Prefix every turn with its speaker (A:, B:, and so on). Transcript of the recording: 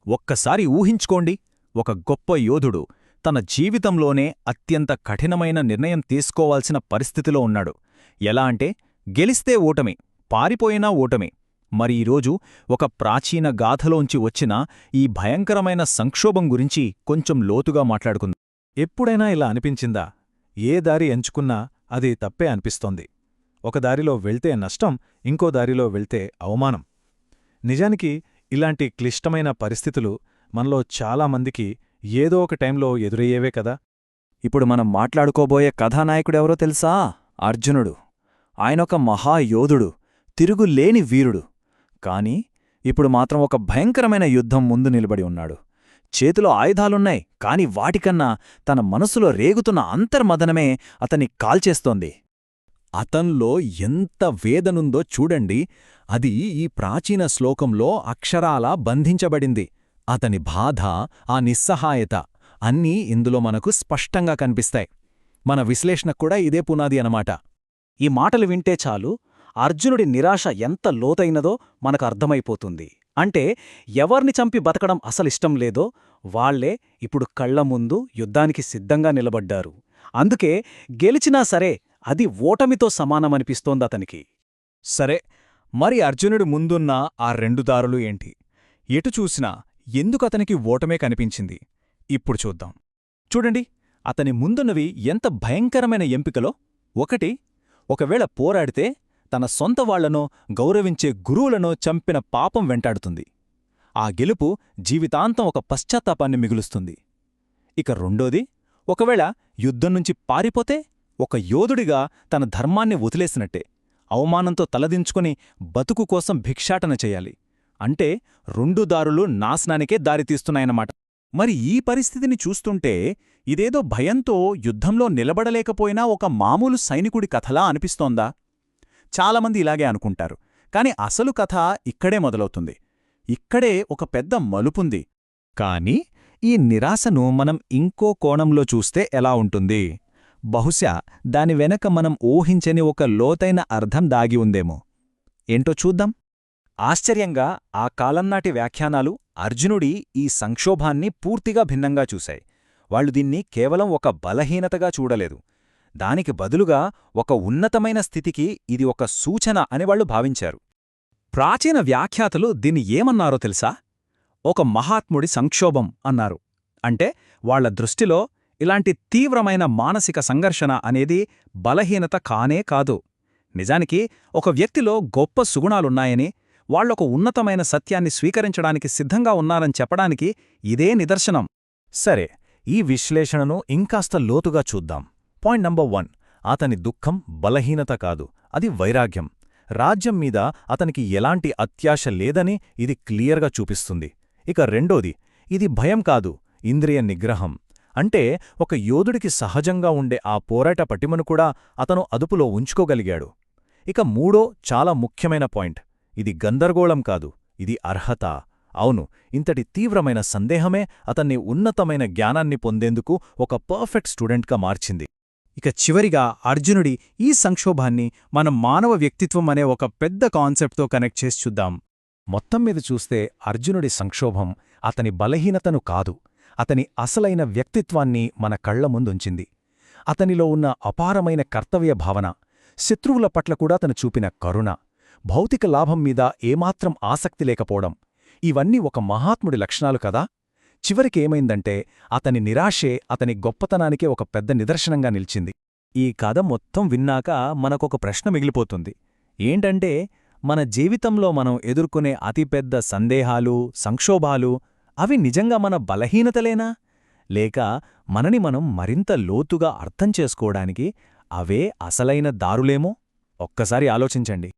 A: ఒక్కసారి ఊహించుకోండి, ఒక గొప్ప యోధుడు తన జీవితంలోనే అత్యంత కఠినమైన నిర్ణయం తీసుకోవాల్సిన పరిస్థితిలో ఉన్నాడు. ఎలా అంటే, గెలిస్తే ఓటమి, పారిపోయినా ఓటమి. మరి ఈరోజు ఒక ప్రాచీన గాథలోంచి వచ్చిన ఈ భయంకరమైన సంక్షోభం గురించి కొంచెం లోతుగా మాట్లాడుకుందాం.
B: ఎప్పుడైనా ఇలా అనిపించిందా? ఏ దారి ఎంచుకున్నా అది తప్పే అనిపిస్తోంది. ఒక దారిలో వెళ్తే నష్టం, ఇంకో దారిలో వెళ్తే అవమానం. నిజానికి ఇలాంటి క్లిష్టమైన పరిస్థితులు మనలో చాలామందికి ఏదో ఒక టైంలో ఎదురయ్యేవే కదా.
A: ఇప్పుడు మనం మాట్లాడుకోబోయే కథానాయకుడెవరో తెలుసా? అర్జునుడు. ఆయనొక మహాయోధుడు, తిరుగులేని వీరుడు. కాని ఇప్పుడు మాత్రం ఒక భయంకరమైన యుద్ధం ముందు నిలబడి ఉన్నాడు. చేతిలో ఆయుధాలున్నాయి, కాని వాటికన్నా తన మనసులో రేగుతున్న అంతర్మదనమే అతన్ని కాల్చేస్తోంది. అతన్లో ఎంత వేదనుందో చూడండి. అది ఈ ప్రాచీన శ్లోకంలో అక్షరాలా బంధించబడింది. అతని బాధ, ఆ నిస్సహాయత అన్నీ ఇందులో మనకు స్పష్టంగా కనిపిస్తాయి. మన విశ్లేషణక్కూడా ఇదే పునాది అనమాట.
C: ఈ మాటలు వింటే చాలు, అర్జునుడి నిరాశ ఎంత లోతైనదో మనకు అర్థమైపోతుంది. అంటే ఎవర్ని చంపి బతకడం అసలిష్టం లేదో వాళ్లే ఇప్పుడు కళ్ల ముందు యుద్ధానికి సిద్ధంగా నిలబడ్డారు. అందుకే గెలిచినా సరే అది ఓటమితో సమానమనిపిస్తోందతనికి.
A: సరే, మరి అర్జునుడి ముందున్న ఆ రెండు దారులు ఏంటి? ఎటు చూసినా ఎందుకతనికి ఓటమే కనిపించింది? ఇప్పుడు చూద్దాం. చూడండి, అతని ముందున్నవి ఎంత భయంకరమైన ఎంపికలో. ఒకటి, ఒకవేళ పోరాడితే తన సొంత వాళ్లనో గౌరవించే గురువులనో చంపిన పాపం వెంటాడుతుంది. ఆ గెలుపు జీవితాంతం ఒక పశ్చాత్తాపాన్ని మిగులుస్తుంది. ఇక రెండోది, ఒకవేళ యుద్ధం నుంచి పారిపోతే ఒక యోధుడిగా తన ధర్మాన్ని వదిలేసినట్టే. అవమానంతో తలదించుకొని బతుకు కోసం భిక్షాటన చెయ్యాలి. అంటే రెండు దారులు నాశనానికే దారితీస్తున్నాయన్నమాట. మరి ఈ పరిస్థితిని చూస్తుంటే ఇదేదో భయంతో యుద్ధంలో నిలబడలేకపోయినా ఒక మామూలు సైనికుడి కథలా అనిపిస్తోందా? చాలామంది ఇలాగే అనుకుంటారు. కాని అసలు కథ ఇక్కడే మొదలవుతుంది. ఇక్కడే ఒక పెద్ద మలుపుంది. కాని ఈ నిరాశను మనం ఇంకో కోణంలో చూస్తే ఎలా ఉంటుంది? బహుశా దాని వెనక మనం ఊహించని ఒక లోతైన అర్థం దాగి ఉందేమో. ఏంటో చూద్దాం.
C: ఆశ్చర్యంగా ఆ కాలంనాటి వ్యాఖ్యానాలు అర్జునుడి ఈ సంక్షోభాన్ని పూర్తిగా భిన్నంగా చూశాయి. వాళ్లు దీన్ని కేవలం ఒక బలహీనతగా చూడలేదు. దానికి బదులుగా ఒక ఉన్నతమైన స్థితికి ఇది ఒక సూచన అని వాళ్లు భావించారు.
A: ప్రాచీన వ్యాఖ్యాతలు దీన్ని ఏమన్నారో తెలుసా? ఒక మహాత్ముడి సంక్షోభం అన్నారు. అంటే వాళ్ల దృష్టిలో ఇలాంటి తీవ్రమైన మానసిక సంఘర్షణ అనేది బలహీనత కానే కాదు. నిజానికి ఒక వ్యక్తిలో గొప్ప సుగుణాలున్నాయని, వాళ్లొక ఉన్నతమైన సత్యాన్ని స్వీకరించడానికి సిద్ధంగా ఉన్నారని చెప్పడానికి ఇదే నిదర్శనం.
B: సరే, ఈ విశ్లేషణను ఇంకాస్త లోతుగా చూద్దాం. పాయింట్ నంబర్ 1, అతని దుఃఖం బలహీనత కాదు, అది వైరాగ్యం. రాజ్యం మీద అతనికి ఎలాంటి అత్యాశ లేదని ఇది క్లియర్గా చూపిస్తుంది. ఇక రెండోది, ఇది భయం కాదు, ఇంద్రియ నిగ్రహం. అంటే ఒక యోధుడికి సహజంగా ఉండే ఆ పోరాట పటిమను కూడా అతను అదుపులో ఉంచుకోగలిగాడు. ఇక మూడో చాలా ముఖ్యమైన పాయింట్, ఇది గందరగోళం కాదు, ఇది అర్హత. అవును, ఇంతటి తీవ్రమైన సందేహమే అతన్ని ఉన్నతమైన జ్ఞానాన్ని పొందేందుకు ఒక పర్ఫెక్ట్ స్టూడెంట్గా మార్చింది.
A: ఇక చివరిగా అర్జునుడి ఈ సంక్షోభాన్ని మనం మానవ వ్యక్తిత్వం అనే ఒక పెద్ద కాన్సెప్ట్తో కనెక్ట్ చేసి చూద్దాం.
B: మొత్తం మీద చూస్తే అర్జునుడి సంక్షోభం అతని బలహీనతను కాదు, అతని అసలైన వ్యక్తిత్వాన్ని మన కళ్ల ముందుంచింది. అతనిలో ఉన్న అపారమైన కర్తవ్య భావన, శత్రువుల పట్ల కూడా అతను చూపిన కరుణ, భౌతిక లాభం మీద ఏమాత్రం ఆసక్తి లేకపోవడం, ఇవన్నీ ఒక మహాత్ముడి లక్షణాలు కదా. చివరికేమైందంటే అతని నిరాశే అతని గొప్పతనానికే ఒక పెద్ద నిదర్శనంగా నిలిచింది.
A: ఈ కథ మొత్తం విన్నాక మనకొక ప్రశ్న మిగిలిపోతుంది. ఏంటంటే, మన జీవితంలో మనం ఎదుర్కొనే అతిపెద్ద సందేహాలు, సంక్షోభాలు అవి నిజంగా మన బలహీనతలేనా? లేక మనని మనం మరింత లోతుగా అర్థం చేసుకోవడానికి అవే అసలైన దారులేమో? ఒక్కసారి ఆలోచించండి.